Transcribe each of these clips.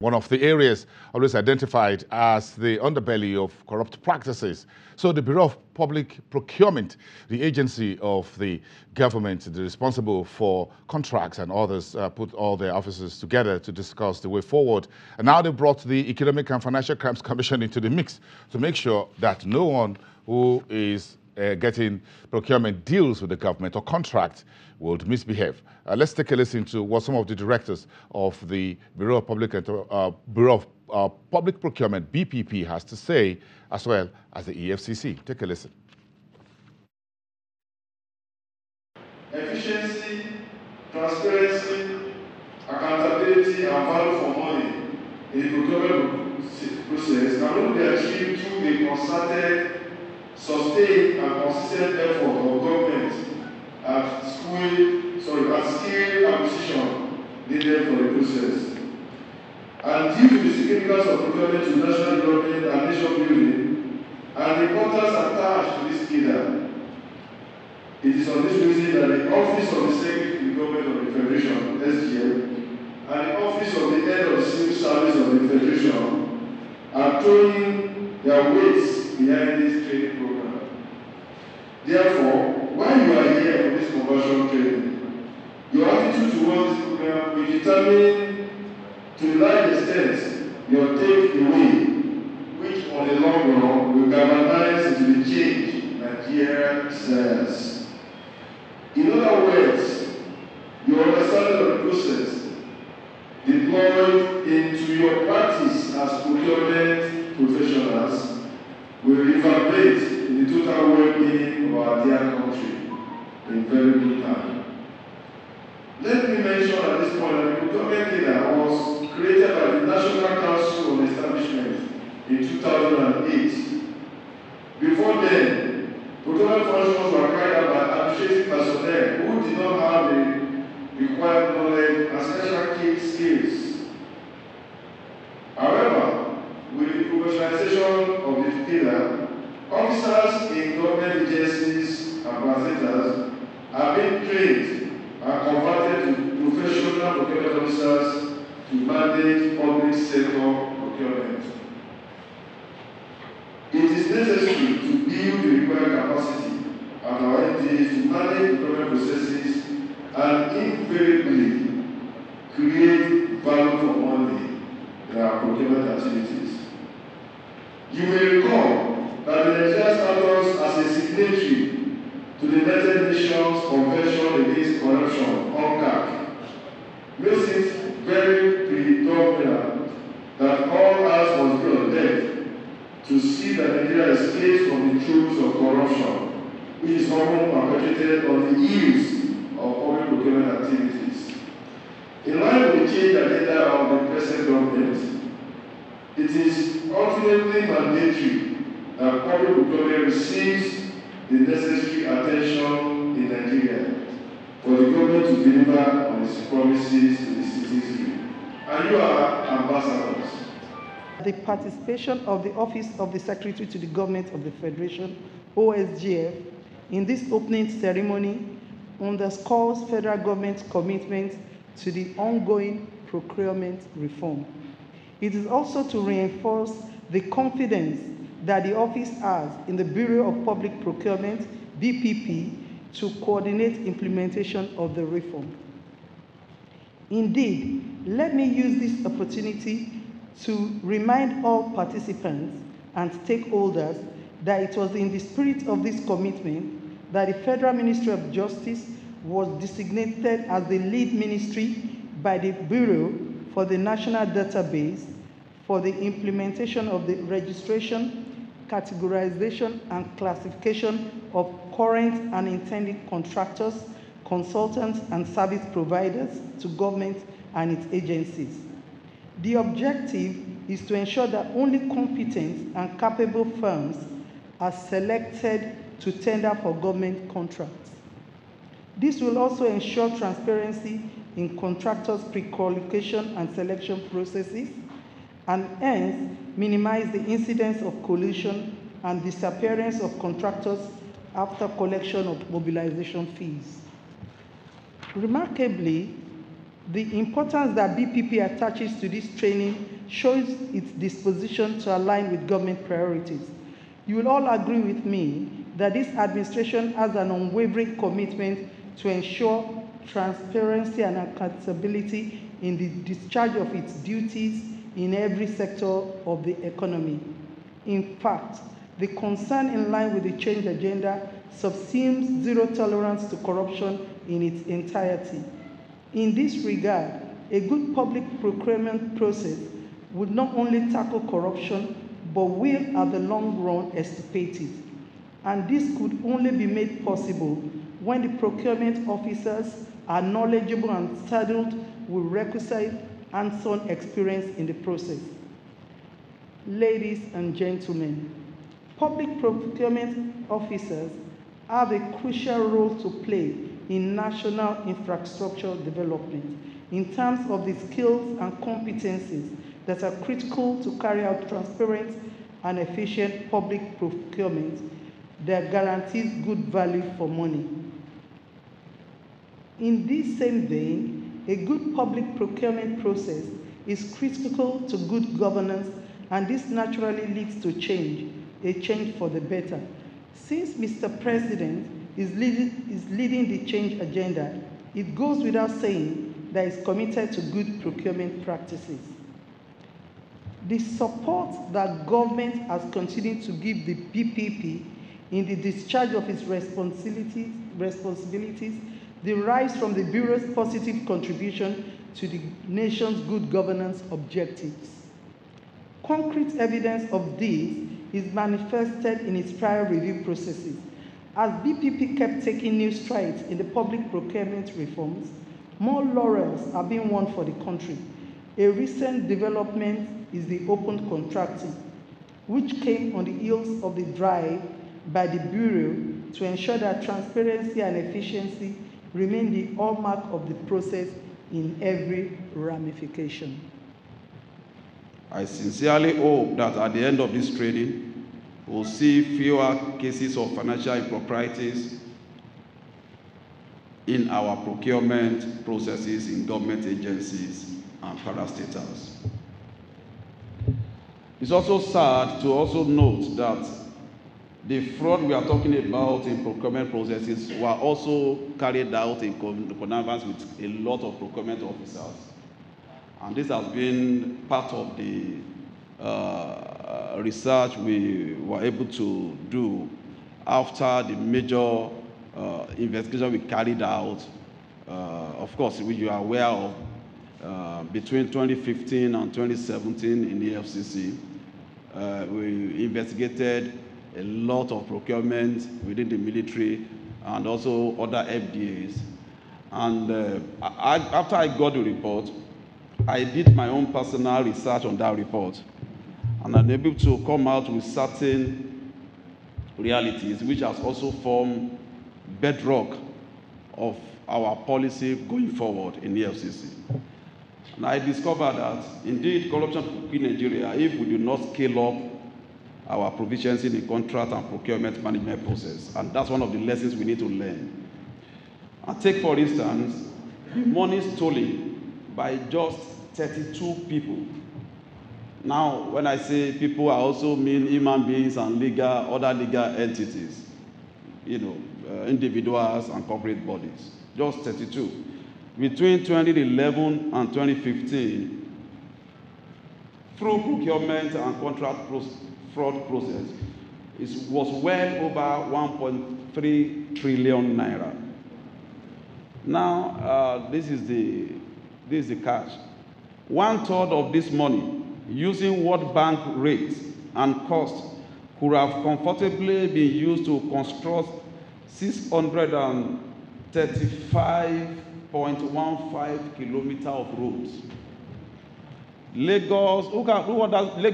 one of the areas always identified as the underbelly of corrupt practices. So the Bureau of Public Procurement, the agency of the government, the responsible for contracts and others, put all their officers together to discuss the way forward. And now they brought the Economic and Financial Crimes Commission into the mix to make sure that no one who is getting procurement deals with the government or contract would misbehave. Let's take a listen to what some of the directors of the Bureau of Public Procurement, BPP, has to say, as well as the EFCC. Take a listen. Efficiency, transparency, accountability, and value for money in the procurement process can only be achieved through a concerted, sustained, and consistent effort of government at scale acquisition needed for the process. And due to the significance of procurement to national development and nation building, and the importance attached to this pillar, it is on this reason that the Office of the Secretary to the Government of the Federation, SGF, and the Office of the Head of the Civil Service of the Federation are throwing their weights behind this training program. Therefore, while you are here for this conversion training, your attitude towards this program will determine to a large extent your takeaway, which on the long run will galvanize into the change Nigeria desires. In other words, your understanding of the process deployed into your practice as procurement professionals will reverberate in the total well-being of our dear country in very good time. Let me mention at this point that the procurement pillar was created by the National Council on Establishment in 2008. Before then, procurement functions were carried out by administrative personnel who did not have the required knowledge and special skills. However, with the professionalization of the pillar, officers in government agencies and parastatals are being trained and converted to professional procurement officers to manage public sector procurement. It is necessary to build the required capacity at our entities to manage procurement processes and invariably create value for money in our procurement activities. You may recall that the Nigeria status as a signatory to the United Nations Convention Against Corruption, UNCAC, makes it very predominant that all hands must be on deck to see that Nigeria escapes from the throes of corruption, which is often perpetrated on the heels of public procurement activities. In line with the change agenda of the present government, it is ultimately mandatory that public procurement receives the necessary attention in Nigeria for the government to deliver on its promises to the citizenry. And you are ambassadors. The participation of the Office of the Secretary to the Government of the Federation, OSGF, in this opening ceremony underscores federal government's commitment to the ongoing procurement reform. It is also to reinforce the confidence that the office has in the Bureau of Public Procurement, BPP, to coordinate implementation of the reform. Indeed, let me use this opportunity to remind all participants and stakeholders that it was in the spirit of this commitment that the Federal Ministry of Justice was designated as the lead ministry by the Bureau for the National Database for the implementation of the registration, categorization, and classification of current and intended contractors, consultants, and service providers to government and its agencies. The objective is to ensure that only competent and capable firms are selected to tender for government contracts. This will also ensure transparency in contractors' pre-qualification and selection processes, and hence minimize the incidence of collusion and disappearance of contractors after collection of mobilization fees. Remarkably, The importance that BPP attaches to this training shows its disposition to align with government priorities. You will all agree with me that this administration has an unwavering commitment to ensure transparency and accountability in the discharge of its duties in every sector of the economy. In fact, the concern in line with the change agenda subsumes zero tolerance to corruption in its entirety. In this regard, a good public procurement process would not only tackle corruption, but will at the long run extirpate it. And this could only be made possible when the procurement officers are knowledgeable and saddled with requisite hands-on experience in the process. Ladies and gentlemen, public procurement officers have a crucial role to play in national infrastructure development in terms of the skills and competencies that are critical to carry out transparent and efficient public procurement that guarantees good value for money. In this same vein, a good public procurement process is critical to good governance, and this naturally leads to change, a change for the better. Since Mr. President is leading the change agenda, it goes without saying that he's committed to good procurement practices. The support that government has continued to give the BPP in the discharge of its responsibilities derives from the Bureau's positive contribution to the nation's good governance objectives. Concrete evidence of this is manifested in its prior review processes. As BPP kept taking new strides in the public procurement reforms, more laurels are being won for the country. A recent development is the open contracting, which came on the heels of the drive by the Bureau to ensure that transparency and efficiency remain the hallmark of the process in every ramification. I sincerely hope that at the end of this training, we'll see fewer cases of financial improprieties in our procurement processes in government agencies and parastatals. It's also sad to also note that the fraud we are talking about in procurement processes were also carried out in connivance with a lot of procurement officers. And this has been part of the research we were able to do after the major investigation we carried out, of course, which you are aware of, between 2015 and 2017 in the EFCC. We investigated a lot of procurement within the military and also other FDAs. And after I got the report, I did my own personal research on that report, and I'm able to come out with certain realities which has also formed bedrock of our policy going forward in the EFCC. And I discovered that, indeed, corruption in Nigeria, if we do not scale up our proficiency in the contract and procurement management process, and that's one of the lessons we need to learn. And take, for instance, the money stolen by just 32 people. Now, when I say people, I also mean human beings and other legal entities, individuals and corporate bodies, just 32. Between 2011 and 2015, through procurement and contract fraud process, it was well over 1.3 trillion naira. Now, this is the catch. 1/3 of this money, using World Bank rates and costs, could have comfortably been used to construct 635.15 kilometers of roads. Lagos,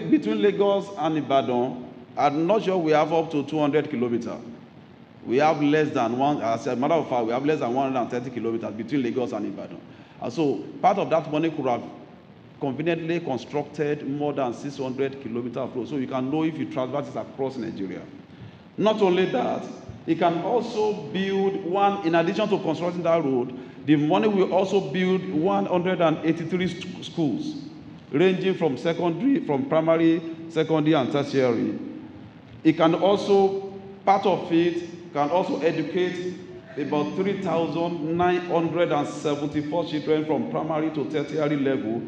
between Lagos and Ibadan, I'm not sure we have up to 200 kilometers. We have less than as a matter of fact, we have less than 130 kilometers between Lagos and Ibadan. And so part of that money could have conveniently constructed more than 600 kilometers of road. So you can know if you traverse it across Nigeria. Not only that, it can also build one, in addition to constructing that road, The money will also build 183 schools, ranging from primary, secondary, and tertiary. It can also, part of it can also educate about 3,974 children from primary to tertiary level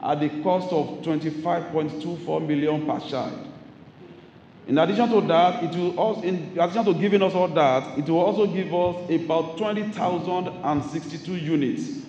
at the cost of 25.24 million per child. In addition to that, in addition to giving us all that, it will also give us about 20,062 units